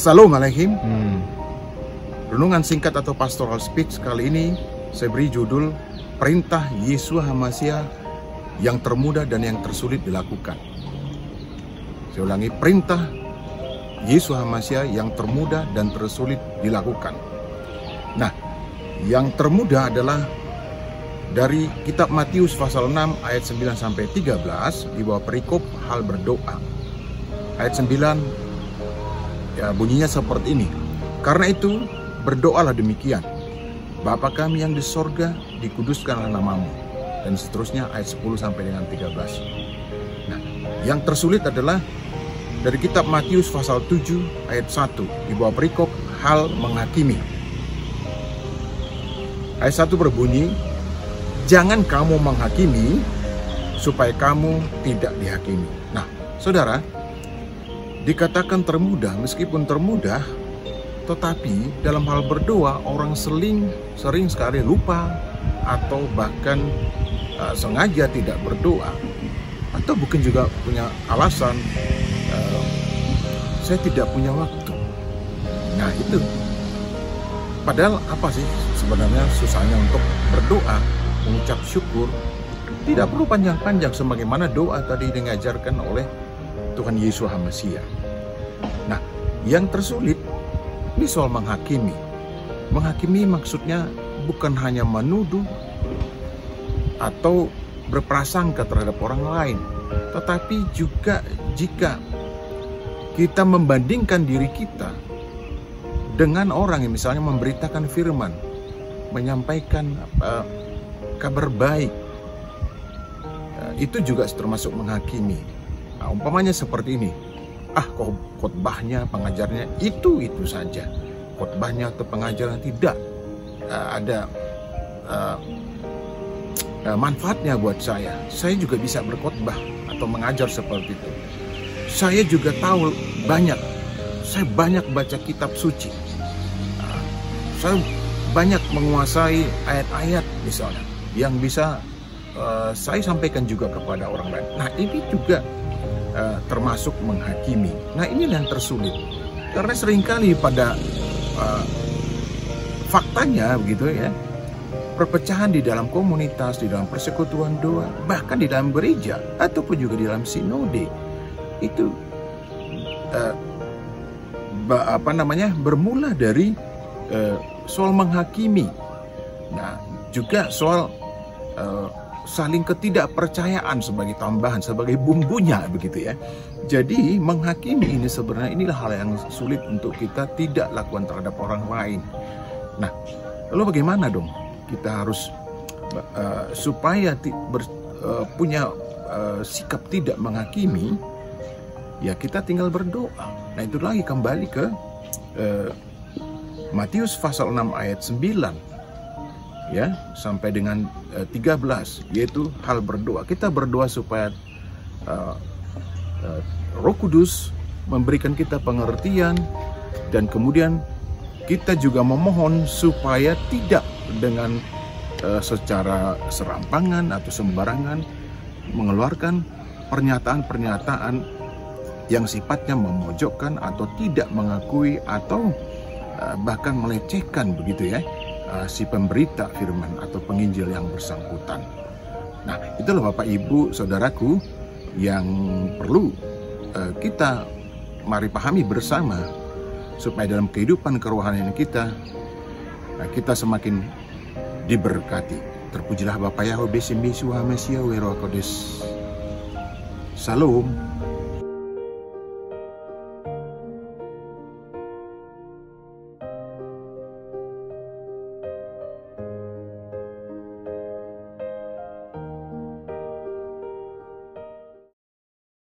Salam alaikum. Renungan singkat atau pastoral speech kali ini saya beri judul Perintah Yeshua HaMashiach yang termudah dan yang tersulit dilakukan. Saya ulangi, perintah Yeshua HaMashiach yang termudah dan tersulit dilakukan. Nah, yang termudah adalah dari kitab Matius pasal 6 ayat 9 sampai 13 di bawah perikop hal berdoa. Ayat 9 ya bunyinya seperti ini. Karena itu berdoalah demikian. Bapa kami yang di sorga, dikuduskanlah namamu. Dan seterusnya ayat 10 sampai dengan 13. Nah, yang tersulit adalah dari kitab Matius pasal 7 ayat 1 di bawah perikop hal menghakimi. Ayat 1 berbunyi, jangan kamu menghakimi supaya kamu tidak dihakimi. Nah, saudara, dikatakan termudah, meskipun termudah, tetapi dalam hal berdoa orang sering sekali lupa atau bahkan sengaja tidak berdoa, atau mungkin juga punya alasan saya tidak punya waktu. Nah itu, padahal apa sih sebenarnya susahnya untuk berdoa, mengucap syukur? Tidak perlu panjang-panjang sebagaimana doa tadi diajarkan oleh Tuhan Yeshua HaMashiach. Nah, yang tersulit ini soal menghakimi. Menghakimi maksudnya bukan hanya menuduh atau berprasangka terhadap orang lain, tetapi juga jika kita membandingkan diri kita dengan orang yang misalnya memberitakan firman, menyampaikan kabar baik, itu juga termasuk menghakimi. Nah, umpamanya seperti ini, khotbahnya, pengajarnya itu saja. Khotbahnya atau pengajaran tidak ada manfaatnya buat saya. Saya juga bisa berkhotbah atau mengajar seperti itu. Saya juga tahu saya banyak baca kitab suci. Saya banyak menguasai ayat-ayat misalnya yang bisa saya sampaikan juga kepada orang lain. Nah, ini juga termasuk menghakimi. Nah, ini yang tersulit karena seringkali pada faktanya begitu ya, perpecahan di dalam komunitas, di dalam persekutuan doa, bahkan di dalam gereja ataupun juga di dalam sinode itu bermula dari soal menghakimi. Nah, juga soal saling ketidakpercayaan sebagai tambahan, sebagai bumbunya begitu ya. Jadi menghakimi ini sebenarnya inilah hal yang sulit untuk kita tidak lakukan terhadap orang lain. Nah, lalu bagaimana dong kita harus supaya punya sikap tidak menghakimi? Ya kita tinggal berdoa. Nah itu lagi kembali ke Matius pasal 6 ayat 9 ya sampai dengan 13, yaitu hal berdoa. Kita berdoa supaya Roh Kudus memberikan kita pengertian, dan kemudian kita juga memohon supaya tidak dengan secara serampangan atau sembarangan mengeluarkan pernyataan-pernyataan yang sifatnya memojokkan atau tidak mengakui atau bahkan melecehkan begitu ya si pemberita firman atau penginjil yang bersangkutan. Nah, itulah Bapak Ibu Saudaraku yang perlu kita mari pahami bersama supaya dalam kehidupan kerohanian kita kita semakin diberkati. Terpujilah Bapa Yahweh Besim Yeshua HaMashiach Wero Kodes. Salam.